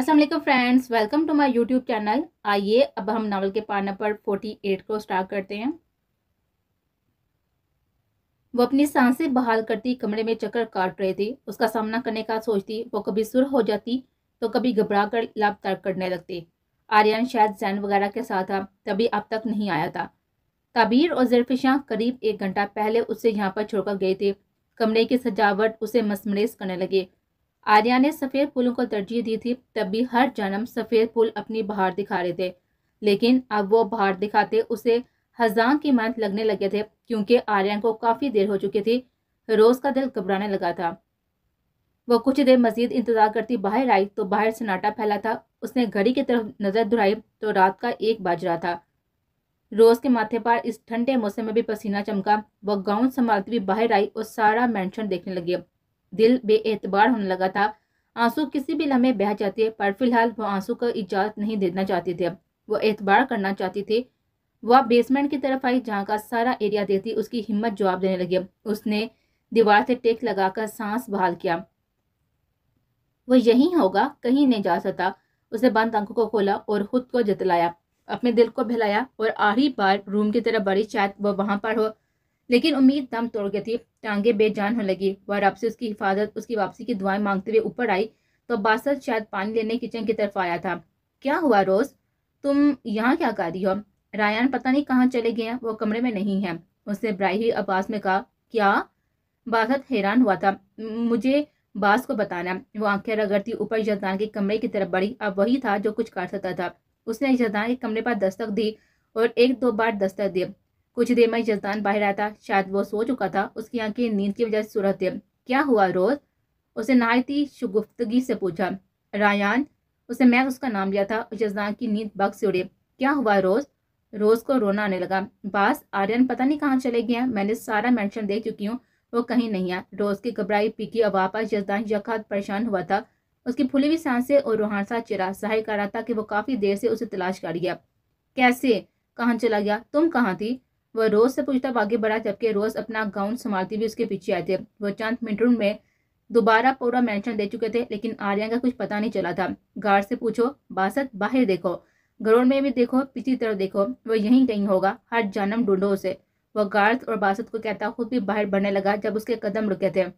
अस्सलाम वालेकुम friends, welcome to my YouTube channel. आइए अब हम नावल के पार्ट नंबर 48 को स्टार्ट करते हैं। वो अपनी सांसें बहाल करती कमरे में चक्कर काट रहे थे। उसका सामना करने का सोचती वो कभी सुर हो जाती तो कभी घबरा कर लब तर्क करने लगते। आर्यन शायद जैन वगैरह के साथ था, तभी अब तक नहीं आया था। ताबीर और ज़रफ़िशां करीब 1 घंटा पहले उससे यहाँ पर छोड़कर गए थे। कमरे की सजावट उसे मसमरेज करने लगे। आर्या ने सफ़ेद फूलों को तरजीह दी थी, तब भी हर जन्म सफ़ेद फूल अपनी बहार दिखा रहे थे। लेकिन अब वो बहार दिखाते उसे हज़ां की मानत लगने लगे थे, क्योंकि आर्यन को काफ़ी देर हो चुकी थी। रोज़ का दिल घबराने लगा था। वो कुछ देर मजीद इंतज़ार करती बाहर आई तो बाहर सन्नाटा फैला था। उसने घड़ी की तरफ नज़र दुराई तो रात का 1 बज रहा था। रोज़ के माथे पर इस ठंडे मौसम में भी पसीना चमका। वह गाउन संभालती हुई बाहर आई और सारा मेंशन देखने लगी। दिल बेएतबार होने लगा था। आंसू किसी भी लम्हे बह जाते, पर फिलहाल वो आंसू को इजाज़त नहीं देना चाहती थी। वो एतबार करना चाहती थी। वह बेसमेंट की तरफ आई, जहाँ का सारा एरिया देखती उसकी हिम्मत जवाब देने लगी। उसने दीवार से टेक लगाकर सांस बहाल किया। वो यहीं होगा, कहीं नहीं जा सकता। उसने बंद आंखों को खोला और खुद को जतलाया, अपने दिल को बहलाया और आखिरी बार रूम की तरफ बढ़ी, शायद वो वहां पर हो। लेकिन उम्मीद दम तोड़ गई थी। टांगे बेजान होने लगी। वह रब से उसकी हिफाजत, उसकी वापसी की दुआएं मांगते हुए ऊपर आई तो बासत शायद पानी लेने किचन की तरफ आया था। क्या हुआ रोज, तुम यहाँ क्या कर रही हो? रायान पता नहीं कहाँ चले गए हैं, वो कमरे में नहीं है, उसने ब्राही आवाज में कहा। क्या? बासत हैरान हुआ था। मुझे बास को बताना। वो आंखें रगड़ती ऊपर यजदान के कमरे की तरफ बढ़ी। अब वही था जो कुछ कर सकता था। उसने यजदान के कमरे पर दस्तक दी और 1-2 बार दस्तक दी। कुछ देर में यजदान बाहर आया था। शायद वो सो चुका था। उसकी आंखें नींद की वजह से सुरख थी। क्या हुआ रोज? उसने नहायती शुगुफ्तगी से पूछा। रायान, उसे मैं उसका नाम लिया था। यजदान की नींद बग से उड़ी। क्या हुआ रोज? रोज को रोना आने लगा। बास, आर्यन पता नहीं कहाँ चले गए हैं। मैंने सारा मेंशन देख चुकी हूँ, वो कहीं नहीं है। रोज की घबराई पीकी आवाज़ पर यजदान यखात परेशान हुआ था। उसकी फूली हुई सांसें और रूहान सा चेहरा जाहिर कर रहा था कि वो काफी देर से उसे तलाश कर गया। कैसे? कहाँ चला गया? तुम कहाँ थी? वह रोज से पूछता आगे बढ़ा, जबकि रोज अपना गाउन संभालती हुई उसके पीछे आए थे। वो चंद मिनटों में दोबारा पूरा मेंशन दे चुके थे, लेकिन आर्यन का कुछ पता नहीं चला था। गार्ड से पूछो। बासत, बाहर देखो, ग्राउंड में भी देखो, पिछली तरफ देखो, वो यहीं कहीं होगा। हर जानम ढूंढो उसे। वह गार्ड और बासत को कहता खुद भी बाहर बढ़ने लगा जब उसके कदम रुके थे।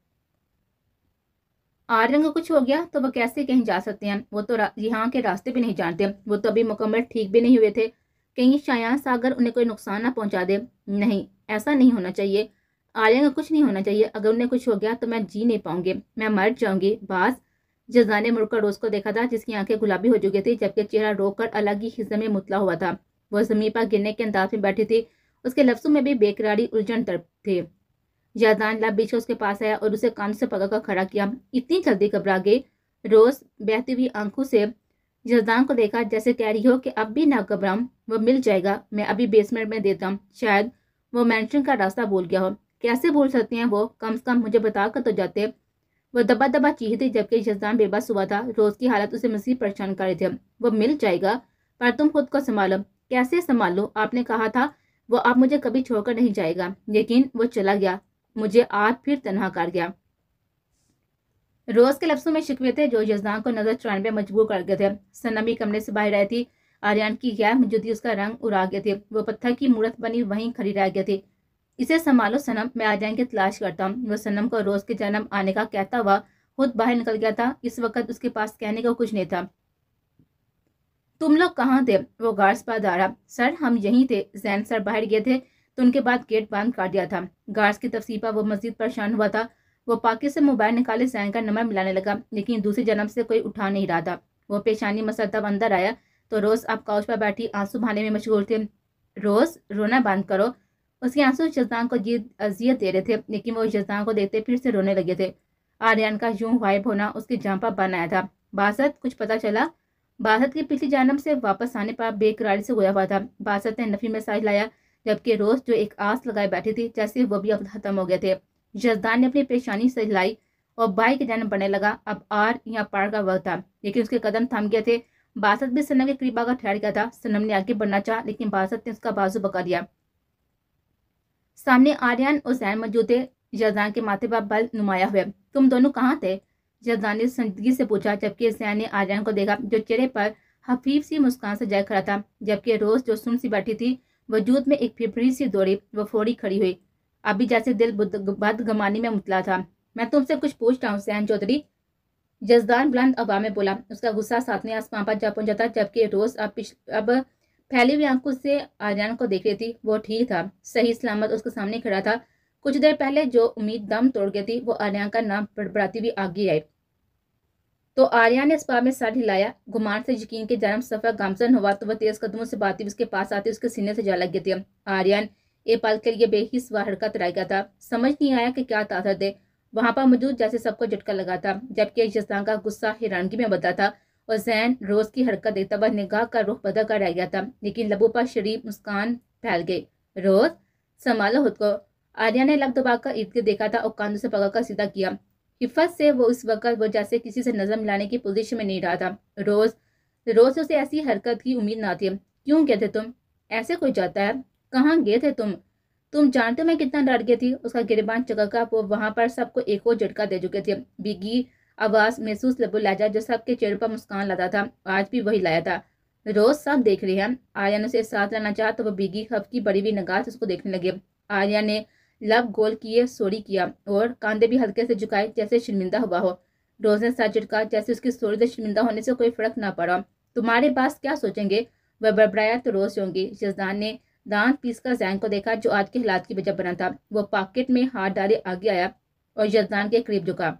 आर्यन को कुछ हो गया तो वह कैसे कहीं जा सकते हैं? वो तो यहाँ के रास्ते भी नहीं जानते। वो तो अभी मुकम्मल ठीक भी नहीं हुए थे। कहीं शायान सागर उन्हें कोई नुकसान ना पहुंचा दे। नहीं, ऐसा नहीं होना चाहिए। आर्यन को कुछ नहीं होना चाहिए। अगर उन्हें कुछ हो गया तो मैं जी नहीं पाऊंगी, मैं मर जाऊंगी। बास, जजान ने मुड़कर रोज को देखा था, जिसकी आंखें गुलाबी हो चुकी थी, जबकि चेहरा रोककर अलग ही हिस्से में मुतला हुआ था। वह जमीन पर गिरने के अंदाज में बैठी थी। उसके लफ्जों में भी बेकरारी उलझन तड़प थे। यादान ला बीच उसके पास आया और उसे कान से पकड़कर खड़ा किया। इतनी जल्दी घबरा गई। रोज बहती हुई आंखों से जजदान को देखा, जैसे कह रही हो कि अब भी ना घबराऊं, वो मिल जाएगा, मैं अभी बेसमेंट में देता हूँ। शायद वो मेंशन का रास्ता भूल गया हो। कैसे भूल सकते हैं वो? कम से कम मुझे बता कर तो जाते। वो दबा दबा चीखती, जबकि जजदान बेबस हुआ था। रोज की हालत उसे मजीद परेशान कर रही थी। वो मिल जाएगा, पर तुम खुद को संभालो। कैसे संभालो? आपने कहा था वो अब मुझे कभी छोड़कर नहीं जाएगा, लेकिन वो चला गया, मुझे आज फिर तन्हा कर गया। रोज के लफ्जों में शिकवे थे जो यजदान को नजर चुराने में मजबूर कर गए थे। सनम भी कमरे से बाहर आई थी। आर्यन की गैर मौजूदगी उसका रंग उड़ा गए थे। वो पत्थर की मूर्त बनी वहीं खड़ी रह गई थी। इसे संभालो सनम, मैं आर्यन की तलाश करता हूँ। वो सनम को रोज के जन्म आने का कहता हुआ खुद बाहर निकल गया था। इस वक्त उसके पास कहने का कुछ नहीं था। तुम लोग कहाँ थे? वो गार्ड्स पर दारा। सर, हम यहीं थे। जैन सर बाहर गए थे तो उनके बाद गेट बंद कर दिया था। गार्ड्स की तफसीर पर वो मजीद परेशान हुआ था। वो पाकि से मोबाइल निकाले जैन का नंबर मिलाने लगा, लेकिन दूसरी जन्म से कोई उठा नहीं रहा था। वो पेशानी मसलता अंदर आया तो रोज अब काउच पर बैठी आंसू बहाने में मशगूल थे। रोज, रोना बंद करो। उसके आंसू यजदान को अजियत दे रहे थे, लेकिन वो यजदान को देखते फिर से रोने लगे थे। आर्यन का यूं गायब होना उसकी जान पर बन आया था। बासत, कुछ पता चला? बासत की पिछली जानब से वापस आने पर बेकरारी से गोया हुआ था। बासत ने नफी में साइज लाया, जबकि रोज जो एक आस लगाए बैठी थी, जैसे वो भी अब खत्म हो गए थे। यजदान ने अपनी पेशानी से हिलाई और बाई की जानब बढ़ने लगा। अब आर या पार का वक्त था, लेकिन उसके कदम थम गए थे। बासत भी सनम के करीब आकर ठहर गया था। सनम ने आगे बढ़ना चाहा, लेकिन बासत ने उसका बाजू पकड़ दिया। सामने आर्यन और जैन मौजूद थे। यजदान के माथे पर बल नुमाया हुए। तुम दोनों कहाँ थे? जजदान ने संजीदगी से पूछा, जबकि जैन ने आर्यन को देखा जो चेहरे पर हफीफ सी मुस्कान सजाए खड़ा था, जबकि रोज जो सुन सी बैठी थी वजूद में एक फिफड़ी सी दौड़ी। वो फौरी खड़ी हुई, अभी जैसे दिल बदगमानी में मुतला था। मैं तुमसे कुछ पूछ रहा हूँ जैन चौधरी, जजदान बुलंद आवाज में बोला। उसका गुस्सा सातवें आसमान पर जा पहुंचा था, जबकि रोज अब फैली हुई आंखों से आर्यन को देख रही थी। वो ठीक था, सही सलामत उसके सामने खड़ा था। कुछ देर पहले जो उम्मीद दम तोड़ गई थी वो आर्यन का नाम बड़बड़ाती हुई आगे आई। तो आर्यन ने इस बार में सर हिलाया, गुमान से यकीन के जन्म सफर गामजन हुआ तो वह तेज कदमों से बाती उसके पास आती उसके सीने से जा लग गई थी। आर्यन एक पल के लिए बेहिस व हरकत रह गया था। समझ नहीं आया कि क्या ताकत दे वहां पर मौजूद जैसे सबको झटका लगा था, जबकि जजदान का गुस्सा हैरानगी में बदला था और जैन रोज की हरकत देखता हुआ निगाह का रुख बदल कर रह गया था, लेकिन लबों पर शरीफ मुस्कान फैल गई। रोज, संभालो खुद को। आर्यन ने लब दबाकर इर्द गिर्द देखा था और कांधों से पकड़कर सीधा किया। हिफत से वो इस वक्त वो जैसे किसी से नजर मिलाने की पोजीशन में नहीं रहा था। रोज रोज उसे ऐसी हरकत की उम्मीद ना थी। क्यों कहते तुम ऐसे कोई जाता है? कहाँ गए थे तुम जानते हो मैं कितना डर गई थी। उसका गिरबान चकका वो वहां पर सबको एक और झटका दे चुके थे। बिगी आवाज महसूस लबो लहजा जो सबके चेहरे पर मुस्कान लाता था, आज भी वही लाया था। रोज सब देख रहे हैं। आर्यन उसे साथ लाना चाहा तो वो बिगी खफ की बड़ी हुई निगाह से उसको देखने लगे। आर्यन ने लब गोल किए, सॉरी किया और कांधे भी हल्के से झुकाए जैसे शर्मिंदा हुआ हो। रोज ने सर झटका जैसे उसकी सॉरी से शर्मिंदा होने से कोई फर्क ना पड़ा। तुम्हारे पास क्या सोचेंगे? वह बड़बड़ाया तो रोज होंगी। जजदान ने दांत पीसकर जैन को देखा जो आज के हालात की वजह बना था। वो पॉकेट में हाथ डाले आगे आया और जजदान के करीब झुका।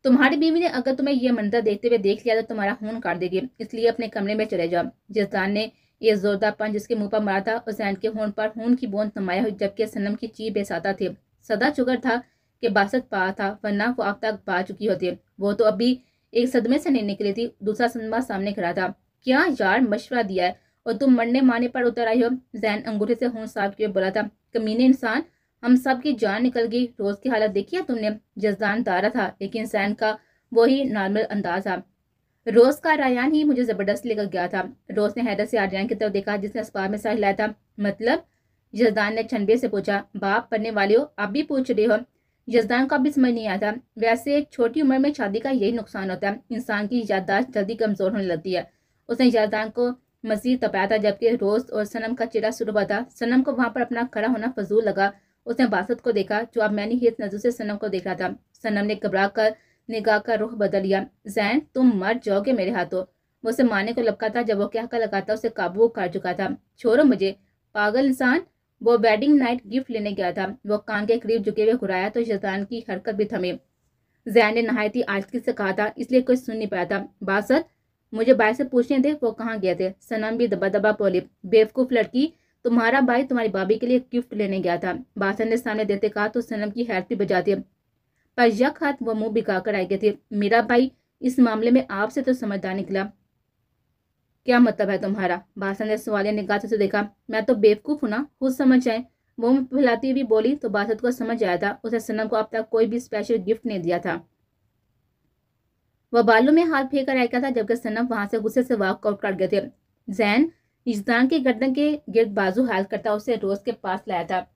तुम्हारी बीवी ने अगर तुम्हें यह मंजर देखते हुए देख लिया तो तुम्हारा खून काट देगी, इसलिए अपने कमरे में चले जाओ। जजदान ने एक जोरदार पंच जिसके मुंह पर मारा था और जैन के होंठ पर खून की बूंद नमाया हुई, जबकि सनम की चीख बेसाता थी। सदा शुक्र था कि बासत पा था, वरना वो अब तक पा चुकी होती। वो तो अभी एक सदमे से नहीं निकली थी, दूसरा सदमा सामने खड़ा था। क्या यार मशवरा दिया है और तुम मरने मारने पर उतर आई हो? जैन अंगूठे से खून साफ किए बोला था। कमीने इंसान, हम सब की जान निकल गई। रोज की हालत देखी है तुमने? जजदान तारा था, लेकिन जैन का वही नॉर्मल अंदाज था। रोज का रायान ही मुझे जबरदस्त लेकर गया था। रोज ने हैरत से आर्यन की तरफ देखा जिसने अस्पताल में सर हिलाया था। मतलब? जजदान ने छनबे से पूछा। बाप पढ़ने वाले हो, आप भी पूछ रहे हो? जजदान को अभी समझ नहीं आया था। वैसे छोटी उम्र में शादी का यही नुकसान होता है, इंसान की याददाश्त जल्दी कमजोर होने लगती है। उसने जजदान को मजीद तपाया था, जबकि रोज और सनम का चेहरा सुरबा था। सनम को वहां पर अपना खड़ा होना फजूल लगा। उसने बासत को देखा जो अब मैंने हित नजर से सनम को देख रहा था। सनम ने घबरा कर निगाह का रुख बदल लिया। जैन, तुम मर जाओगे मेरे हाथों। वो उसे मारने को लपका था जब वो क्या लगाता उसे काबू कर चुका था। छोड़ो मुझे, पागल इंसान। वो वेडिंग नाइट गिफ्ट लेने गया था। वो कान के करीब झुके हुए घुराया तो जजदान की हरकत भी थमी। जैन ने नहायती आजकी से कहा था, इसलिए कोई सुन नहीं पाया था। बासत, मुझे भाई से पूछने थे वो कहाँ गए थे। सनम भी दबा दबा बोली। बेवकूफ लड़की, तुम्हारा भाई तुम्हारी भाभी के लिए गिफ्ट लेने गया था। बासत ने सामने देते कहा तो सनम की हैरत भी बजाती। पर यक हाथ वो मुंह बिगाकर आई गए थे। मेरा भाई इस मामले में आपसे तो समझदार निकला। क्या मतलब है तुम्हारा? बासन ने सवालिया निगाह से देखा। मैं तो बेवकूफ हूं ना, खुद समझ आए। मुंह फैलाती हुई बोली तो बासत को समझ आया था उसे सनम को अब तक कोई भी स्पेशल गिफ्ट नहीं दिया था। वह बालों में हाथ फेंक कर आ गया था, जबकि सनम वहां से गुस्से से वॉकआउट कर गए थे। जैन इजदान के गर्दन के गिर्द बाजू हाल करता उसे रोज के पास लाया था।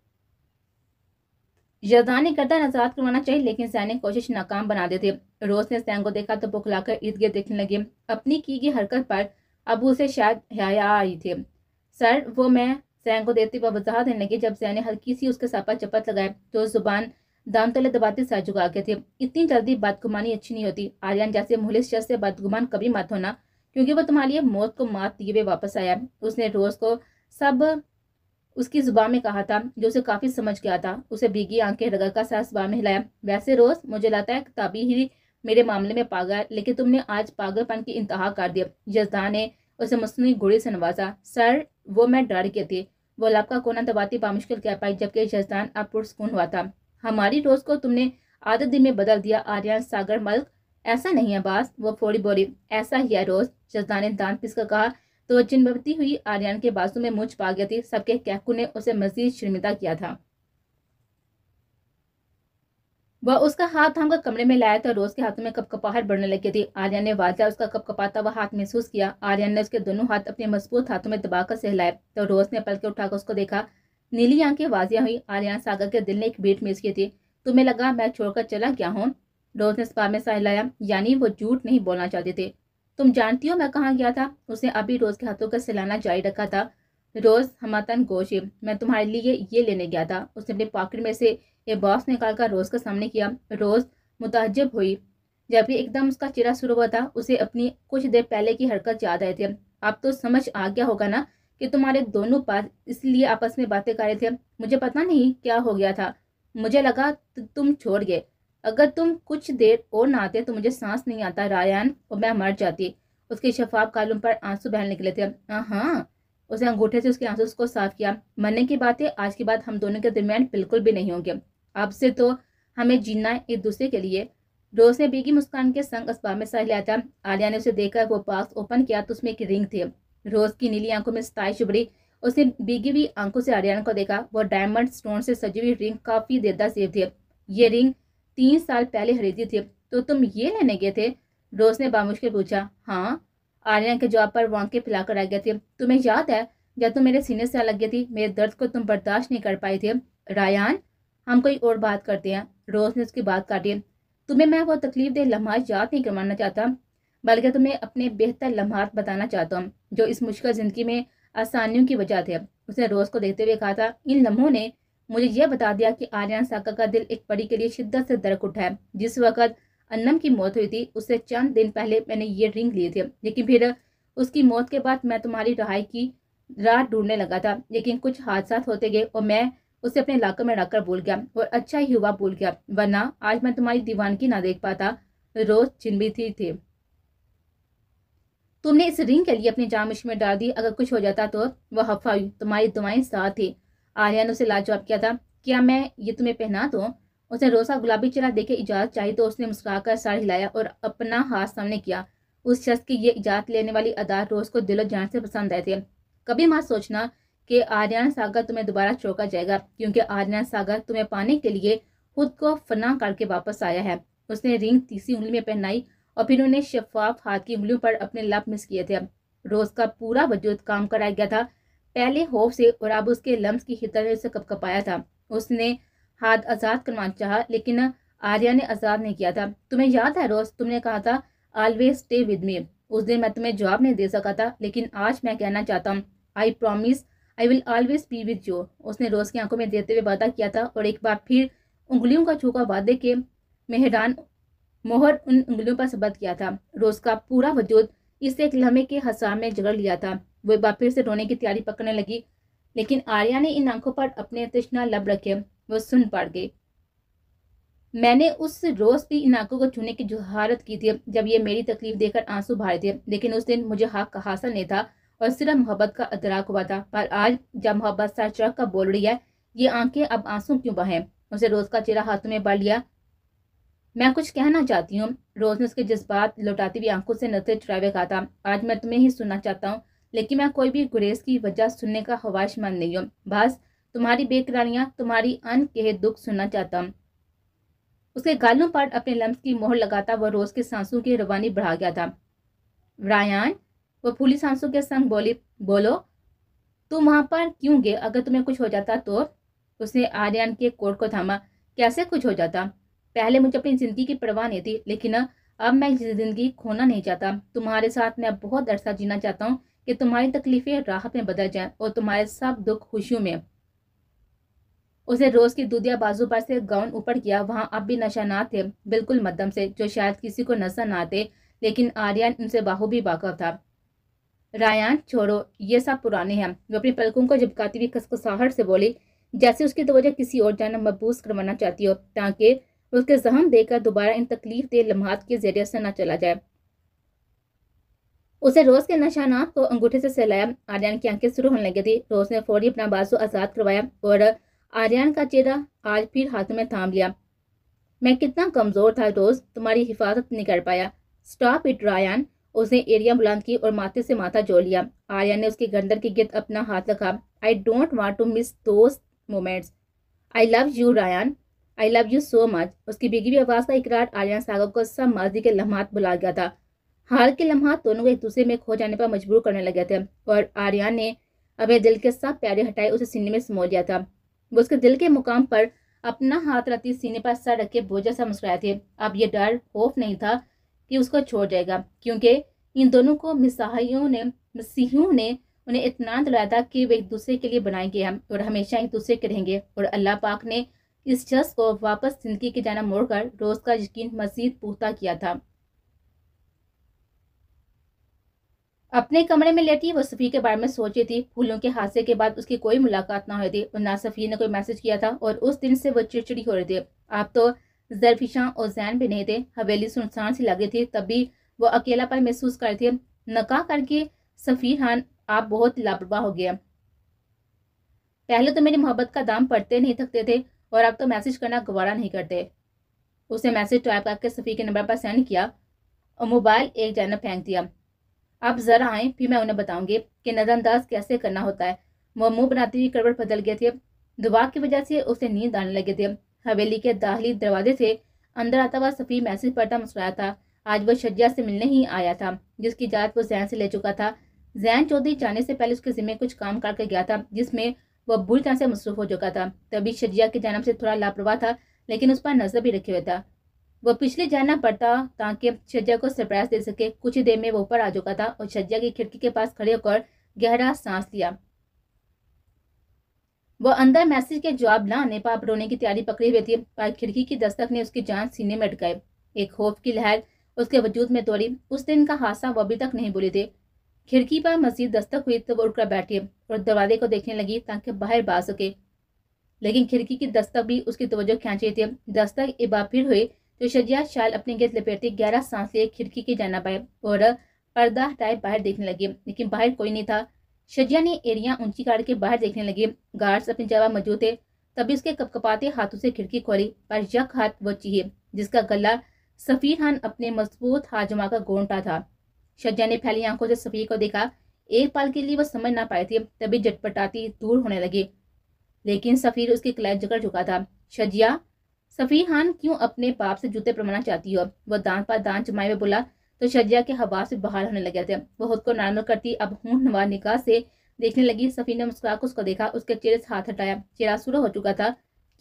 जजदान ने गर्दन आजाद करवाना चाहिए, लेकिन जैन ने कोशिश नाकाम बना दी थी। रोज ने जैन को देखा तो बुखलाकर इर्द गिर्द देखने लगी। अपनी की गई हरकत पर अब उसे शायद हया आई थी। सर, वो मैं जैन को देती हुए वजाहत देने लगी। जब जैन ने हल्की सी उसके सापा चपत लगाए तो जुबान दाम तले दबाती सर झुका के थी। इतनी जल्दी बदगुमानी अच्छी नहीं होती। आर्यन जैसे मुहलिस शख्स से बदगुमान कभी मत होना, क्योंकि वो तुम्हारे लिए मौत को मात दिए हुए वापस आया। उसने रोज को सब उसकी जुबान में कहा था जो उसे काफी समझ गया था। उसे भीगी आंखें रगड़ का साथ जुबान में हिलाया। वैसे रोज, मुझे लगता है किताबी ही मेरे मामले में पागल है, लेकिन तुमने आज पागलपन की इंतहा कर दिया। जजदान ने उसे मसनूई गोली से नवाजा। सर, वो मैं डर गई थी। वो लब का कोना दबाती बामुश्किल कह पाई, जबकि जजदान अब पुरसकून हुआ था। हमारी रोज को तुमने आधे दिन में बदल दिया आर्यन सागर मल्क। ऐसा नहीं है बास, वो फौरी बोली। ऐसा ही है रोज, जजदान ने दांत पीस कर कहा तो चिन्हती हुई आर्यन के बाजू में मुझ पा गई थी। सबके कहकू ने उसे मजीद शर्मिंदा किया था। वह उसका हाथ थामकर कमरे में लाया तो रोज के हाथों में कपकपाहट बढ़ने लगी थी। आर्यन ने वाजा उसका कपकपाता हुआ हाथ महसूस किया। आर्यन ने उसके दोनों हाथ अपने मजबूत हाथों में दबाकर सहलाए तो रोज ने पलके उठाकर उसको देखा। नीली आंखें वाजिया हुई। आर्यन सागर के दिल ने एक बीट मिस की थी। तुम्हें लगा मैं छोड़कर चला गया हूँ? روز نے اس بات میں سہ لایا، یعنی وہ جھوٹ نہیں بولنا چاہتے تھے۔ تم جانتی ہو میں کہاں گیا تھا؟ اس نے ابھی روز کے ہاتھوں کا سلانا جاری رکھا تھا۔ روز ہماتن گوشے، میں تمہارے لیے یہ لینے گیا تھا۔ اس نے اپنے پاکٹ میں سے ایک باکس نکال کر روز کے سامنے کیا۔ روز متعجب ہوئی، جبکہ ایک دم اس کا چہرہ سرخ ہوا تھا۔ اسے اپنی کچھ دیر پہلے کی حرکت یاد آئے تھے۔ اب تو سمجھ آ گیا ہوگا نا کہ تمہارے دونوں پاس اس لیے آپس میں باتیں کر رہے تھے۔ مجھے پتا نہیں کیا ہو گیا تھا، مجھے لگا تم چھوڑ گئے۔ اگر تم کچھ دیر اور نہ آتے تو مجھے سانس نہیں آتا رایان، اور میں مر جاتی۔ اس کے شفاف گالوں پر آنسو بہنے نکلے تھے۔ ہاں، اس نے انگوٹھے سے اس کے آنسو کو صاف کیا۔ مرنے کی بات ہے، آج کے بعد ہم دونوں کے درمیان بالکل بھی نہیں ہوں گے۔ اب سے تو ہمیں جینا ہے ایک دوسرے کے لیے۔ روز نے بیگی مسکان کے سنگ اسباب میں سہ لیا تھا۔ آلیہ نے اسے دیکھ کر وہ باکس اوپن کیا تو اس میں ایک رنگ تھی۔ روز کی نیلی آنکھوں میں ستائش ابھری۔ اس نے بیگی ہوئی آنکھوں سے آریان کو دیکھا۔ وہ ڈائمنڈ سٹون سے سجی ہوئی رنگ کافی دیدہ سیب تھی۔ یہ رنگ 3 سال پہلے خریدی تھی۔ تو تم یہ لینے گئے تھے؟ روز نے بامشکل پوچھا۔ ہاں، آریان کے جواب پر وہ آنکھیں پھیلا کر رہ گیا تھی۔ تمہیں یاد ہے جب تم میرے سینے سے لگ گئی تھی، میرے درد کو تم برداشت نہیں کر پائی تھی؟ رایان، ہم کوئی اور بات کرتے ہیں۔ روز نے اس کی بات کاٹی۔ تمہیں میں وہ تکلیف دہ لمحات یاد نہیں کروانا چاہتا، بلکہ تمہیں اپنے بہتر لمحات بتانا چاہتا ہوں جو اس مشکل زندگی میں آسانیوں کی وجہ تھے۔ اس نے روز کو دیکھتے ہوئے کہا تھا، ان لمحوں نے مجھے یہ بتا دیا کہ آریان ساکا کا دل ایک پری کے لیے شدت سے دھڑک اٹھا ہے۔ جس وقت انم کی موت ہوئی تھی اس سے چند دن پہلے میں نے یہ رنگ لی تھی، لیکن پھر اس کی موت کے بعد میں تمہاری رہائی کی راہ ڈھونڈنے لگا تھا، لیکن کچھ حادثات ہوتے گئے اور میں اسے اپنے علاقے میں رکھ کر بھول گیا، اور اچھا ہی ہوا بھول گیا، ورنہ آج میں تمہاری دیوانگی نہ دیکھ پاتا۔ روز چنبھتی تھی۔ تم نے اس رنگ کے لیے اپنی جان مشکل میں ڈال دی، اگر کچھ ہو جاتا تو؟ وہ ہفا ہوئی، تمہاری دعائیں ساتھ تھی۔ آریان نے اسے لاجواب کیا تھا، کیا میں یہ تمہیں پہنا دوں؟ اس نے روز کا گلابی چہرہ دیکھے اجازت چاہی تو اس نے مسکرا کر سر ہلایا اور اپنا ہاتھ سامنے کیا۔ اس شخص کی یہ اجازت لینے والی ادا روز کو دل و جان سے پسند آئے تھے۔ کبھی مت سوچنا کہ آریان ساگر تمہیں دوبارہ چھوڑ کر جائے گا، کیونکہ آریان ساگر تمہیں پانے کے لیے خود کو فنا کر کے واپس آیا ہے۔ اس نے رنگ تیسری انگلی میں پہنائی اور پھر انہیں شفاف ہاتھ کی انگلیوں پر اپنے لب مس کیے تھے۔ روز کا پورا وجود کام کر گیا تھا، پہلے خوف سے اور اب اس کے لمس کی خطر سے کپ کپایا تھا۔ اس نے ہاتھ آزاد کروانا چاہا لیکن آریہ نے آزاد نہیں کیا تھا۔ تمہیں یاد ہے روز، تم نے کہا تھا آلویز اسٹے ود می۔ اس دن میں تمہیں جواب نہیں دے سکا تھا، لیکن آج میں کہنا چاہتا ہوں I promise I will always be with you. اس نے روز کی آنکھوں میں دیتے ہوئے وعدہ کیا تھا اور ایک بار پھر انگلیوں کا چھوکا وعدے کے مہر ان انگلیوں پر ثبت کیا تھا۔ روز کا پورا وجود اس ایک لمحے کے حساب میں جگڑ لیا تھا۔ وہ ایک بار پھر سے رونے کی تیاری پکڑنے لگی، لیکن آریہ نے ان آنکھوں پر اپنے تشنا لب رکھے۔ وہ سن پڑ گئی۔ میں نے اس روز بھی ان آنکھوں کو چھونے کی جہارت کی تھی جب یہ میری تکلیف دے کر آنسو بہائے تھے، لیکن اس دن مجھے حق حاصل نہیں تھا اور صرف محبت کا ادراک ہوا تھا۔ پر آج جب محبت سر چڑھ کر بول رہی ہے، یہ آنکھیں اب آنسو کیوں بہیں؟ اسے روز کا چہرہ ہاتھوں میں بڑھ لیا۔ میں کچھ کہنا چاہتی ہوں، روز نے اس کے جذبات لوٹاتی ہوئی آنکھوں سے نظر چرائے ہوئے کہا تھا۔ آج میں تمہیں ہی سننا چاہتا ہوں، لیکن میں کوئی بھی گریز کی وجہ سننے کا خواہش مند نہیں ہوں۔ بس تمہاری بے قراریاں، تمہاری ان کہے دکھ سننا چاہتا ہوں۔ اس کے گالوں پر اپنے لمس کی مہر لگاتا وہ روز کے سانسوں کی روانی بڑھا گیا تھا۔ رایان، وہ پھولی سانسوں کے سنگ بولی، بولو تم وہاں پر کیوں گئے؟ اگر تمہیں کچھ ہو جاتا تو؟ اس نے آریان کے کوٹ کو تھاما۔ کیسے کچھ ہو جاتا؟ پہلے مجھے اپنی زندگی کی پرواہ نہیں تھی، لیکن اب میں زندگی کھونا نہیں چاہتا۔ تمہارے ساتھ میں بہت عرصہ جینا چاہتا ہوں کہ تمہاری تکلیفیں راحت میں بدل جائیں اور تمہارے سب دکھ خوشیوں میں۔ اسے روز کی دودھیا بازو پر سے گاؤن اوپر کیا۔ وہاں اب بھی نشانات تھے، بالکل مدھم سے، جو شاید کسی کو نظر نہ آتے، لیکن آریان ان سے بہوبی واقف تھا۔ رایان، چھوڑو، یہ سب پرانے ہیں۔ وہ اپنی پلکوں کو جھپکاتی ہوئی کسکساہٹ سے بولی، جیسے اس کی توجہ کسی اور جانب مبعوث کروانا چاہتی ہو تاکہ اس کے زخم دے کر دوبارہ ان تکلیف دہ لمحات کے ذریعے سے نہ چلا جائے۔ اسے روز کے نشانات کو انگوٹھے سے سہلایا۔ آریان کی آنکھیں سرخ ہونے لگی تھی۔ روز نے فوری اپنا بازو آزاد کروایا اور آریان کا چہرہ آج پھر ہاتھوں میں تھام لیا۔ میں کتنا کمزور تھا روز، تمہاری حفاظت نہیں کر پایا۔ Stop it Ryan. اس نے ایڑیاں بلند کی اور ماتھے سے ماتھا جوڑ لیا۔ آریان نے اس کی گردن کے گرد اپنا ہاتھ رکھا۔ I don't want to miss those moments. I love you Rayan, I love you so much. اس کی بھیگی ہوئی آواز کا اقرار آریان ساگر کو سب ماضی کے لمحات بلا گیا تھا۔ حال کے لمحات دونوں کو ایک دوسرے میں کھو جانے پر مجبور کرنے لگے تھے، اور آریان نے اپنے دل کے سب پیارے ہٹائے اسے سینے میں سمو لیا تھا۔ وہ اس کے دل کے مقام پر اپنا ہاتھ رتی سینے پر سر رکھ کے بوجھا سا مسکرائے تھے۔ اب یہ ڈر خوف نہیں تھا کہ اس کو چھوڑ جائے گا، کیونکہ ان دونوں کو مسیحیوں نے انہیں اطمینان دلایا تھا کہ وہ ایک دوسرے کے لیے بنائے گئے ہیں اور ہمیشہ ایک دوسرے کے رہیں گے، اور اللہ پاک نے اس شخص کو واپس زندگی کی جانب موڑ کر روز کا یقین مزید پختہ کیا تھا۔ اپنے کمرے میں لیٹی وہ صفی کے بارے میں سوچ رہی تھی۔ پھولوں کے حادثے کے بعد اس کی کوئی ملاقات نہ ہوئی تھی اور نہ صفی نے کوئی میسج کیا تھا، اور اس دن سے وہ چڑچڑی ہو رہی تھی۔ آپ تو زرفشاں اور زین بھی نہیں تھے، حویلی سنسان سی لگ رہی تھی، تب بھی وہ اکیلا پن محسوس کر رہی تھی۔ نکاح کر کے سفیر خان آپ بہت لاپرواہ ہو گیا۔ پہلے تو میری محبت کا دام پڑتے نہیں تھکتے تھے اور اب تو میسج کرنا گوارا نہیں کرتے۔ اس نے میسج ٹائپ کر کے صفی کے نمبر پر سینڈ کیا اور موبائل ایک جانب پھینک دیا۔ اب ذرا آئیں، پھر میں انہیں بتاؤں گی کہ نظر انداز کیسے کرنا ہوتا ہے۔ وہ منہ بناتی ہوئی کروٹ بدل گئے تھے۔ دعا کی وجہ سے اسے نیند آنے لگے تھے۔ حویلی کے داخلی دروازے سے اندر آتا ہوا صفی میسج پڑھتا مسکرایا تھا۔ آج وہ شجیہ سے ملنے ہی آیا تھا، جس کی اجازت وہ زین سے لے چکا تھا۔ زین چودھری جانے سے پہلے اس کے ذمہ کچھ کام کر کے گیا تھا، جس میں وہ بری طرح سے مصروف ہو چکا تھا۔ تبھی شجیہ کی جانب سے تھوڑا لاپرواہ تھا، لیکن اس پر نظر بھی رکھے ہوئے تھا۔ وہ پچھلے جانا پڑتا تاکہ شجیہ کو سرپرائز دے سکے۔ کچھ دیر میں وہ اوپر آ چکا تھا اور شجیہ کی کھڑکی کے پاس کھڑے ہو کر گہرا سانس لیا۔ وہ اندر میسج کے جواب نہ آنے پر رونے کی تیاری پکڑی ہوئی تھی، پر کھڑکی کی دستک نے اس کی جان سینے میں اٹکائی۔ ایک خوف کی لہر اس کے وجود میں دوڑی۔ اس دن کا حادثہ وہ ابھی تک نہیں بھولی تھی۔ کھڑکی پر مزید دستک ہوئی تو وہ اٹھ کر بیٹھی اور دروازے کو دیکھنے لگی تاکہ باہر بھاگ سکے، لیکن کھڑکی کی دستک بھی اس کی توجہ کھینچ رہی تھی۔ دستک ایک بار پھر ہوئی تو شجیہ شال اپنے گرد لپیٹتی گہرا سانس لیے کھڑکی کی جانب آئے اور پردہ ہٹائے باہر دیکھنے لگی، لیکن باہر کوئی نہیں تھا۔ شجیہ نے ایڑیاں اونچی کر کے باہر دیکھنے لگی۔ گارڈز اپنی جگہ موجود تھے۔ تبھی اس کے کپکپاتے ہاتھوں سے کھڑکی کھولی، پر یک ہاتھ وہ چیخی جس کا گلا سفیر خان اپنے مضبوط ہاتھ جما کر گھونٹا تھا۔ شجیہ نے پھیلی آنکھوں سے سفیر کو دیکھا۔ ایک پل کے لیے وہ سمجھ نہ پائی تھی، تبھی جٹپٹاتی دور ہونے لگی، لیکن سفیر اس کی کلائی جکڑ چکا تھا۔ شجیہ، سفیر خان کیوں اپنے باپ سے جوتے پروانا چاہتی ہو؟ وہ دانت پر دانت جمائے ہوئے بولا تو شجیہ کے حواس سے بحال ہونے لگے تھے۔ وہ خود کو نارمل کرتی اب ہونٹ نوار نگاہ سے دیکھنے لگی۔ سفیر نے مسکرا کر اس کو دیکھا، اس کے چہرے سے ہاتھ ہٹایا، چہرہ سرخ ہو چکا تھا۔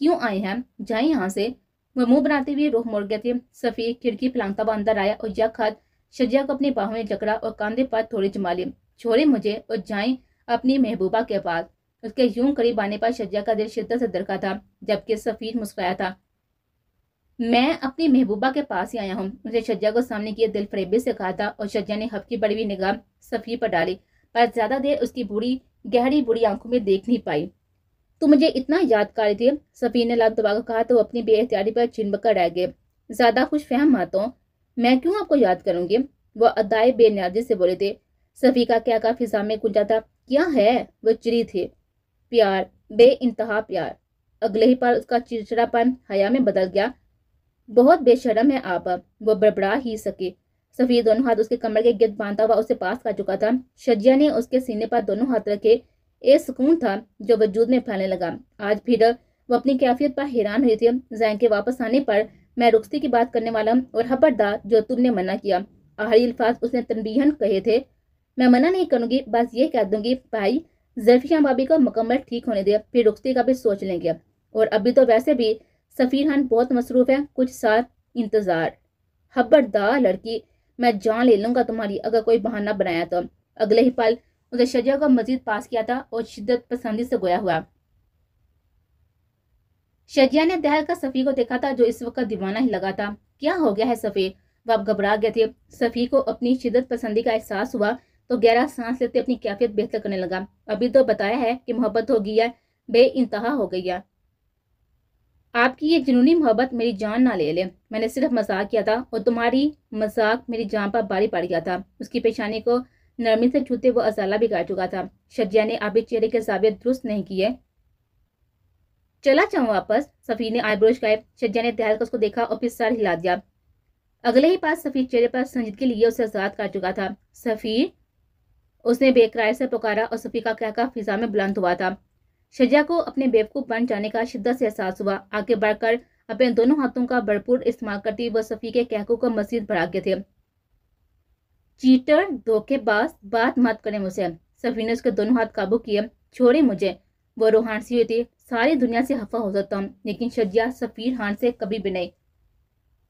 کیوں آئے ہیں؟ جائیں یہاں سے۔ وہ منہ بناتے ہوئے رخ موڑ گئے تھے۔ سفیر کھڑکی پھلانگتا ہوا اندر آیا اور یک ہاتھ شجیہ کو اپنی باہوں میں جکڑا اور کاندھے پر تھوڑی جما لی۔ چھوڑے مجھے اور جائیں اپنی محبوبہ کے پاس۔ اس کے یوں قریب آنے پر شجیہ کا دل شدت سے دھڑکا تھا، جبکہ سفیر مسکرایا تھا۔ میں اپنی محبوبہ کے پاس ہی آیا ہوں، اسے شجیہ کو سامنے کیے دل فریبی سے کہا تھا، اور شجیہ نے ہفکی بڑی ہوئی نگاہ سفیر پر ڈالی، پر زیادہ دیر اس کی گہری بری آنکھوں میں دیکھ نہیں پائی۔ تو مجھے اتنا یاد کر رہی تھی، سفیر نے لب دبا کر کہا تو وہ اپنی بے اختیاری پر چھن کر رہ گئے۔ زیادہ خوش فہم مت ہو، میں کیوں آپ کو یاد کروں گی؟ وہ ادائے بے نیازی سے بولے تھے۔ سفیر کا کیا فضا میں گونجا تھا۔ کیا ہے؟ وہ چری تھی۔ پیار، بے انتہا پیار۔ اگلے ہی پر اس کا چڑچڑا پن حیا میں بدل گیا۔ بہت بے شرم ہے آپ، وہ بڑبڑا ہی سکی۔ سفیر دونوں ہاتھ اس کے کمر کے گرد باندھتا ہوا اسے پاس کر چکا تھا۔ شجیہ نے اس کے سینے پر دونوں ہاتھ رکھے۔ ایک سکون تھا جو وجود میں پھیلنے لگا۔ آج پھر وہ اپنی کیفیت پر حیران ہوئی تھی۔ زین کے واپس آنے پر میں رخصتی کی بات کرنے والا ہوں، اور خبردار جو تم نے منع کیا۔ آخری الفاظ اس نے تنبیہاً کہے تھے۔ میں منع نہیں کروں گی، بس یہ کہہ دوں گی بھائی زرفشاں بھابی کو مکمل ٹھیک ہونے دے، پھر رخصتی کا بھی سوچ لیں گے، اور ابھی تو ویسے بھی سفیر خان بہت مصروف ہے، کچھ سال انتظار۔ خبردار لڑکی، میں جان لے لوں گا تمہاری اگر کوئی بہانہ بنایا تو۔ اگلے ہی پل اسے شجیہ کو مزید پاس کیا تھا اور شدت پسندی سے گویا ہوا۔ شجیہ نے دہل کر صفی کو دیکھا تھا جو اس وقت دیوانہ ہی لگا تھا۔ کیا ہو گیا ہے صفی؟ وہ اب گھبرا گئے تھے۔ صفی کو اپنی شدت پسندی کا احساس ہوا تو گہرا سانس لیتے اپنی کیفیت بہتر کرنے لگا۔ ابھی تو بتایا ہے کہ محبت ہو گئی ہے، بے انتہا ہو گئی ہے۔ آپ کی یہ جنونی محبت میری جان نہ لے لے۔ میں نے صرف مذاق کیا تھا اور تمہاری مذاق میری جان پر باری پڑ گیا تھا۔ اس کی پیشانی کو نرمی سے چھوتے وہ ازالہ بھی کر چکا تھا۔ شجیہ نے آبی چہرے کے زاویے درست نہیں کیے۔ چلا جاؤں واپس؟ سفیر نے آئی بروش کہے۔ شجیہ نے دہل کر اس کو دیکھا اور پھر سر ہلا دیا۔ اگلے ہی پاس سفیر چہرے پر سنجیدگی لیے اسے آزاد کر چکا تھا۔ سفیر، اس نے بے قراری سے پکارا اور سفیر کا کہکہ فضا میں بلند ہوا تھا۔ شجیہ کو اپنے بیوقوف بن جانے کا شدت سے احساس ہوا۔ آگے بڑھ کر اپنے دونوں ہاتھوں کا بھرپور استعمال کرتی وہ سفیر کے کہکوں کو مزید بڑھا گئے تھے۔ چیٹر، دھوکے باز، بات مت کریں مجھ سے۔ سفیر نے اس کے دونوں ہاتھ قابو کیے۔ چھوڑے مجھے۔ وہ روحان سی ہوئی تھی۔ सारी दुनिया से खफा हो सकता हूँ, लेकिन शजिया सफीर खान से कभी भी नहीं,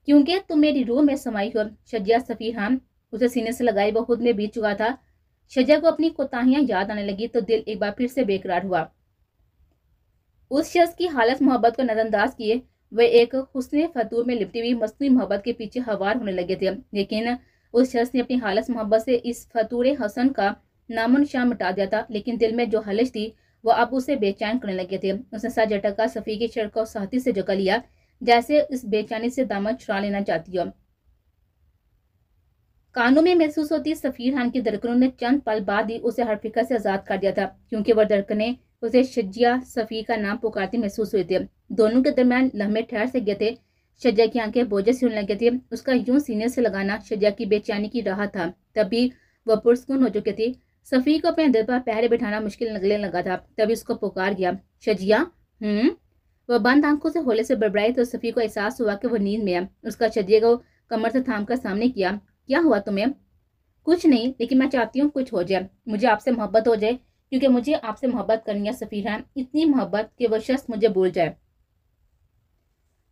क्योंकि तुम मेरी रूह में समाई हो। शजिया सफीर खान उसे सीने से लगाई वो खुद में बीत चुका था। शजिया को अपनी कोताहियां याद आने लगी तो दिल एक बार फिर से बेकरार हुआ। उस शख्स की हालत मोहब्बत को नजरअंदाज किए वे एक हुस्न फतूर में लिपटी हुई मस्तूरी मोहब्बत के पीछे हवार होने लगे थे, लेकिन उस शख्स ने अपनी हालत मोहब्बत से इस फतूर हसन का नामो निशान मिटा दिया था। लेकिन दिल में जो हलच थी वो अब उसे बेचैन करने लगे थे। उसने सर झटका सफी की शर्ट को साथी से जकड़ लिया, जैसे इस बेचैनी से दामन चुरा लेना चाहती हो। कानों में महसूस होती सफीर खान की धड़कनों ने चंद पल बाद ही उसे हर फिक्र से आजाद कर दिया था, क्योंकि वह धड़कनें उसे शजिया सफी का नाम पुकारती महसूस हुए थे। दोनों के दरमियान लम्हे ठहर से गए थे। शजिया की आंखें बोझे से होने लगे थे। उसका यूं सीने से लगाना शजिया की बेचैनी की राहत था। तभी वह पुरस्कून हो चुके थे। सफी को अपने दिल पर पहरे बिठाना मुश्किल लगने लगा था। तभी उसको पुकार गया, शजिया। वह बंद आंखों से होले से बड़बड़ाई तो सफी को एहसास हुआ कि वह नींद में है। उसका शजिया को कमर से थाम कर सामने किया। क्या हुआ तुम्हें? कुछ नहीं, लेकिन मैं चाहती हूँ कुछ हो जाए, मुझे आपसे मोहब्बत हो जाए, क्योंकि मुझे आपसे मोहब्बत करनी है सफीर खान, इतनी मोहब्बत कि वह शख्स मुझे भूल जाए।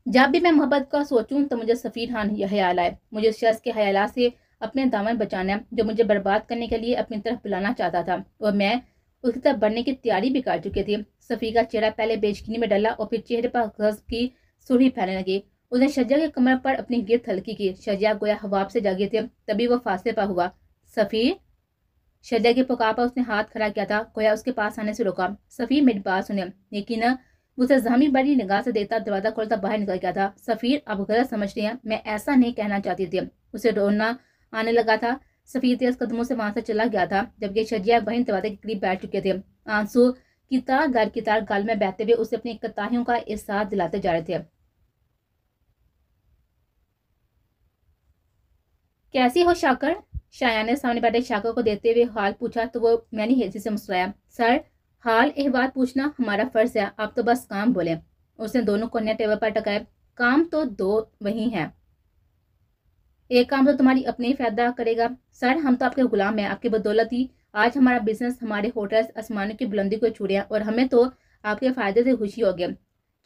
जब भी मैं मोहब्बत का सोचूं तो मुझे सफीर खान यह ख्याल आए। मुझे उस शख्स के ख्यालात से अपने दामन बचाना है जो मुझे बर्बाद करने के लिए अपनी तरफ बुलाना चाहता था, और मैं उसकी तरफ बढ़ने की तैयारी भी कर चुकी थी। सफी का चेहरा पहले बेयकीनी में डला और फिर चेहरे पर गज़ब की सुर्खी फैलने लगी। उसने शजिया के कमर पर अपनी गिरफ्त हल्की की। शजिया गोया हवाब से जागी थे। तभी वह फासले पर हुआ। सफी। शजिया के पुकार पर उसने हाथ खड़ा किया था, गोया उसके पास आने से रोका। सफी मेरी बात सुने, लेकिन उसे जहमी बड़ी निगाह से देखता दरवाजा खोलता बाहर निकल गया था। सफीर आप गलत समझ रहे हैं, मैं ऐसा नहीं कहना चाहती थी। उसे रोना आने लगा था। सफीर तेज कदमों से वहां से चला गया था, जबकि शजिया वहीं दरवाजे के करीब बैठ चुके थे। आंसू की तार गाल में बहते हुए उसे अपनी कोताहियों का एहसास दिलाते जा रहे थे। कैसी हो शाकर? शाया ने सामने बैठे शाकर को देखते हुए हाल पूछा तो वो मैंने हेजी से मुस्कुराया। सर, हाल अहवाल पूछना हमारा फर्ज है, आप तो बस काम बोले। उसने दोनों कोने टेबल पर टकाए। काम तो दो वही हैं, एक काम तो तुम्हारी अपने ही फायदा करेगा। सर, हम तो आपके गुलाम हैं, आपकी बदौलत ही आज हमारा बिजनेस, हमारे होटल्स आसमानों की बुलंदी को छू रहे हैं, और हमें तो आपके फायदे से खुशी हो गया।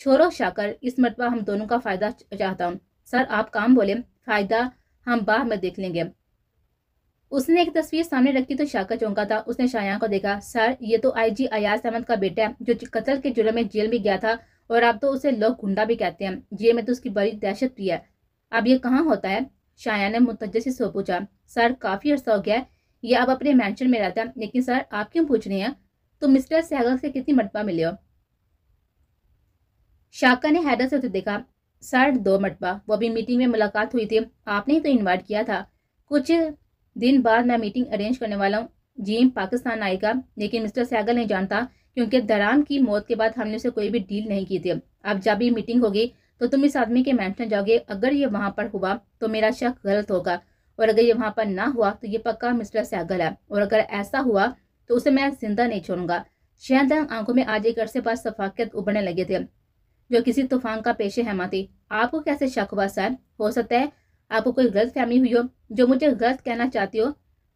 छोड़ो शाकर, इस मरतबा हम दोनों का फायदा चाहता हूँ। सर, आप काम बोले, फायदा हम बाद में देख लेंगे। उसने एक तस्वीर सामने रखी तो शाकर चौंका था। उसने शाया को देखा। सर, ये तो आईजी अयाज अहमद का बेटा है, जो कत्ल के जुर्म में जेल में गया था, और अब तो उसे लोग गुंडा भी कहते हैं। जेल में तो उसकी बड़ी दहशत भी है। अब ये कहाँ होता है? शाया ने मुतज्जिस से पूछा। सर, काफी अर्सा हो गया है, ये अब अपने मैंशन में रहता है। लेकिन सर, आप क्यों पूछ रहे हैं? तुम मिस्टर सहगल से कितनी मरतबा मिले हो? शाकर ने हैदर से उसे देखा। सर, 2 मरतबा, वो भी मीटिंग में मुलाकात हुई थी, आपने ही तो इन्वाइट किया था। कुछ दिन बाद मैं मीटिंग अरेंज करने वाला हूँ। जीम पाकिस्तान आएगा, लेकिन मिस्टर सहगल नहीं जानता, क्योंकि दरान की मौत के बाद हमने उसे कोई भी डील नहीं की थी। अब जब ये मीटिंग होगी तो तुम इस आदमी के मैंशन जाओगे। अगर ये वहां पर हुआ तो मेरा शक गलत होगा, और अगर ये वहां पर ना हुआ तो ये पक्का मिस्टर सहगल है, और अगर ऐसा हुआ तो उसे मैं जिंदा नहीं छोड़ूंगा। शहनदार आंखों में आज एक अरसे बाद सफाकत उभरने लगे थे, जो किसी तूफान का पेशे हैमा थी। आपको कैसे शक हुआ सर? हो सकता है आपको कोई गलत फहमी हुई हो, जो मुझे गलत कहना चाहती हो।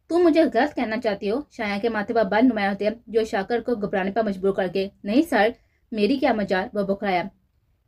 तुम मुझे गलत कहना चाहती हो? शाया के माथे पर बल नुमाया होते जो शाकर को घबराने पर मजबूर करके। नहीं सर, मेरी क्या मजाल, वह बुखराया।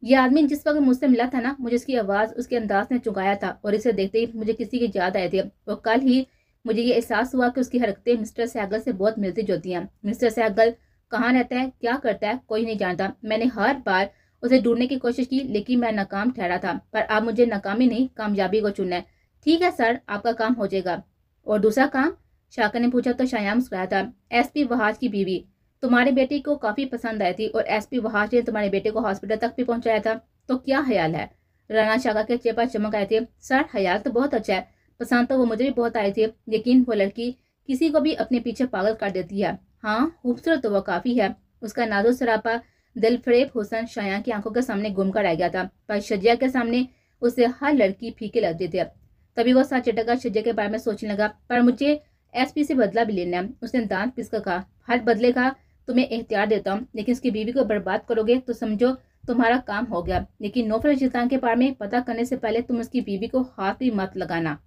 यह आदमी जिस वक्त मुझसे मिला था ना, मुझे उसकी आवाज, उसके अंदाज ने चुकाया था, और इसे देखते ही मुझे किसी की याद आई थी। और कल ही मुझे ये एहसास हुआ कि उसकी हरकतें मिस्टर सहगल से बहुत मिलती जुलती हैं। मिस्टर सहगल कहाँ रहता है, क्या करता है, कोई नहीं जानता। मैंने हर बार उसे ढूंढने की कोशिश की, लेकिन मैं नाकाम ठहरा था। पर अब मुझे नाकामी नहीं, कामयाबी को चुनना है। ठीक है सर, आपका काम हो जाएगा। और दूसरा काम? शाकर ने पूछा तो शाया मुस्कुराया था। एसपी वहाज की बीवी तुम्हारे बेटे को काफी पसंद आई थी, और एसपी वहाज ने तुम्हारे बेटे को हॉस्पिटल तक भी पहुंचाया था। तो क्या ख्याल है? राना शाका के चेहरे पर चमक आए थे। सर, ख्याल तो बहुत अच्छा है, पसंद तो वो मुझे भी बहुत आई थी, लेकिन वो लड़की किसी को भी अपने पीछे पागल कर देती है। हाँ, खूबसूरत तो वो काफी है। उसका नाजुक सरापा दिलफरेब हुस्न शाया की आंखों के सामने घूम कर रह गया था, पर शजिया के सामने उसे हर लड़की फीके लगती थी। तभी वो साथ चटका शजिया के बारे में सोचने लगा। पर मुझे एसपी से बदला भी लेना है, उसने दांत पिस कर कहा। हर बदले का तुम्हें एहतियार देता हूँ, लेकिन उसकी बीवी को बर्बाद करोगे तो समझो तुम्हारा काम हो गया। लेकिन नौफल सुल्तान के बारे में पता करने से पहले तुम उसकी बीवी को हाथ भी मत लगाना।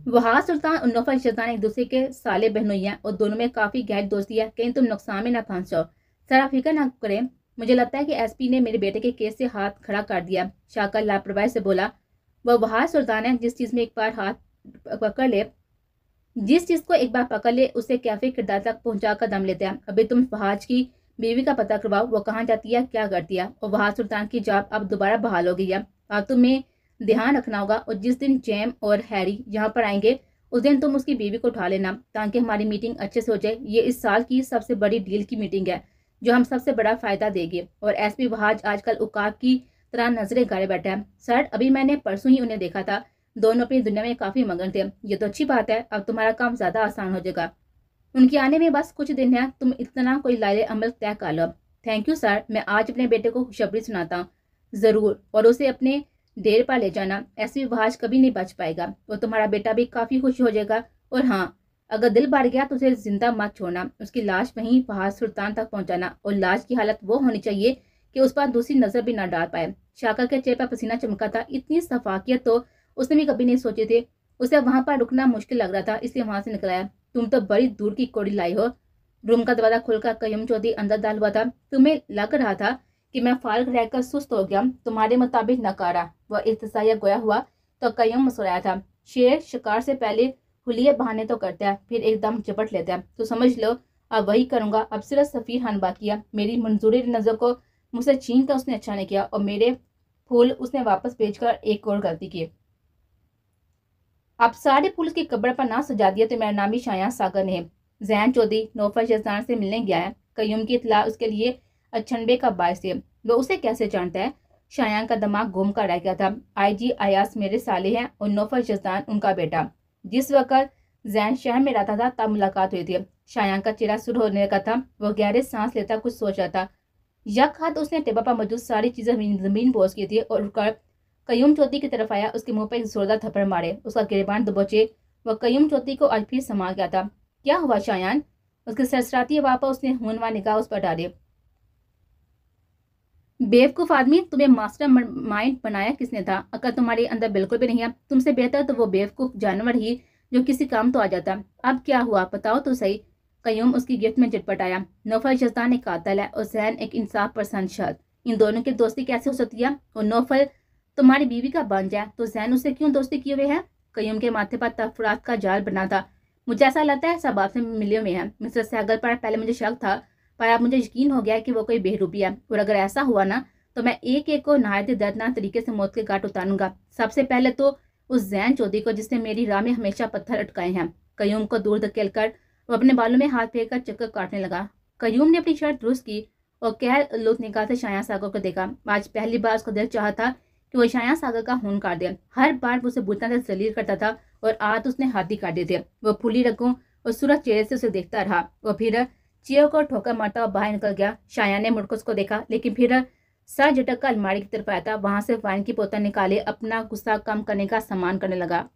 वहाज सुल्तान और नौफल सुल्तान एक दूसरे के साले बहनोई हैं, और दोनों में काफी गहरी दोस्ती है। कहीं तुम नुकसान में ना फंस जाओ। सर आप फिक्र ना करें, मुझे लगता है कि एसपी ने मेरे बेटे के केस से हाथ खड़ा कर दिया। शाकर लापरवाही से बोला। वह बहार सुल्तान है, जिस चीज में एक बार हाथ पकड़ ले जिस चीज को एक बार पकड़ ले उसे कैफे किरदार तक पहुंचा कर दम लेते हैं। अभी तुम फहाज की बीवी का पता करवाओ, वो कहाँ जाती है, क्या करती है। और बहार सुल्तान की जॉब अब दोबारा बहाल हो गई है। अब तुम्हें ध्यान रखना होगा, और जिस दिन जैम और हैरी यहाँ पर आएंगे उस दिन तुम उसकी बीवी को उठा लेना, ताकि हमारी मीटिंग अच्छे से हो जाए। ये इस साल की सबसे बड़ी डील की मीटिंग है, जो हम सबसे बड़ा फायदा देगी। और एसपी वहाज आजकल उकाब की तरह नजरें गाड़े बैठा है। सर अभी मैंने परसों ही उन्हें देखा था, दोनों अपनी दुनिया में काफी मगन थे। ये तो अच्छी बात है, अब तुम्हारा काम ज्यादा आसान हो जाएगा। उनके आने में बस कुछ दिन है, तुम इतना कोई लाइले अमल तय कर लो। थैंक यू सर, मैं आज अपने बेटे को खुशखबरी सुनाता हूँ जरूर, और उसे अपने डेर पर ले जाना। ऐसी वहाज कभी नहीं बच पाएगा, वो तुम्हारा बेटा भी काफी खुश हो जाएगा। और हाँ, अगर दिल बढ़ गया तो उसे जिंदा मत छोड़ना, उसकी लाश वहीं फहाद सुल्तान तक पहुंचाना, और लाश की हालत वो होनी चाहिए कि उस पर दूसरी नजर भी न डाल पाए। शाकर के चेहरे पर पसीना चमका था। इतनी सफाकियत तो उसने भी कभी नहीं सोचे थे। उसे वहां पर रुकना मुश्किल लग रहा था, इसलिए वहां से निकल आया। तुम तो बड़ी दूर की कोड़ी लाई हो। रूम का दरवाजा खुलकर कय्यूम चौधरी अंदर दाल हुआ था। तुम्हें लग रहा था कि मैं फारिग रहकर सुस्त हो गया, तुम्हारे मुताबिक नकारा। वह इल्तिसाया गोया हुआ तो कय्यूम मुस्कुराया था। शेर शिकार से पहले हुलिये बहाने तो करता है, फिर एकदम झपट लेता है। तो समझ लो अब वही करूंगा। अब सिर्फ सफीर खान बाकी है। मेरी मंजूरी नजर को मुझसे छीन कर उसने अच्छा नहीं किया, और मेरे फूल उसने वापस भेजकर एक और गलती की। आप सारे पुलिस की कब्र पर ना सजा दिया तो मेरा नाम भी शायान सागर ने है। जैन चौधरी नौफर शहजान से मिलने गया है। कय्यूम की इतला उसके लिए अचंभे का बायस है। वो उसे कैसे जानता है? शायान का दिमाग घूम कर रह गया था। आईजी अयास मेरे साले हैं और नौफर शहजान उनका बेटा। जिस वक्त जैन शहर में रहता था तब मुलाकात हुई थी। शायान का चेहरा सुर होने लगा था। वो गहरे सांस लेता कुछ सोच रहा था। यक हाथ उसने टेबल पर मौजूद सारी चीजें जमीन बोझ की थी और उठकर कय्यूम चौधरी की तरफ आया। उसके मुंह पर एक जोरदार थप्पड़ मारे, उसका गिरबान दबोचे। वह कय्यूम चौधरी को आज फिर समा गया था। क्या हुआ शायान? उसके सरसराती आवाज पर उसने हुनवा निगाह उस पर डाले। बेवकूफ आदमी, तुम्हें मास्टर माइंड बनाया किसने था? अगर तुम्हारे अंदर बिल्कुल भी नहीं है, तुमसे बेहतर तो वो बेवकूफ जानवर ही जो किसी काम तो आ जाता। अब क्या हुआ बताओ तो सही। कय्यूम उसकी गिरफ्त में झटपट आया। नौफल शहजान एक कातिल है और जैन एक इंसाफ पसंद शख्स। इन दोनों की दोस्ती कैसे हो सकती है? और नौफल तुम्हारी बीवी का बन जाए तो जैन उससे क्यों दोस्ती किए हुए है? कय्यूम के माथे पर तफरात का जाल बना था। मुझे ऐसा लगता है सब आपसे मिले हुए हैं। मिस्टर सहगल पर पहले मुझे शक था, पर अब मुझे यकीन हो गया कि वो कोई बेहरूबी है। और अगर ऐसा हुआ ना तो मैं एक एक को नहायत दर्दनाक तरीके से मौत के घाट उतारूंगा। सबसे पहले तो उस जैन चौधरी को जिसने मेरी राह में हमेशा पत्थर अटकाए हैं। कय्यूम को दूर धकेल कर वो अपने बालों में हाथ फेर कर चक्कर काटने लगा। कय्यूम ने अपनी शर्ट दुरुस्त की और कहर लुत्फ निकाह से शायान सागर को देखा। आज पहली बार उसका दिल चाहा था कि वो शायान सागर का खून काट दे। हर बार वो उसे बुरी तरह से जलील करता था और आज उसने हाथी काट दिए थे। वो फूली रगों और सूरज चेहरे से उसे देखता रहा। वो फिर चेयर को ठोकर मारता हुआ बाहर निकल गया। शायान ने मुड़कर उसको देखा, लेकिन फिर सर झटक कर अलमारी की तरफ आया था। वहां से वाइन की बोतल निकाले अपना गुस्सा कम करने का सामान करने लगा।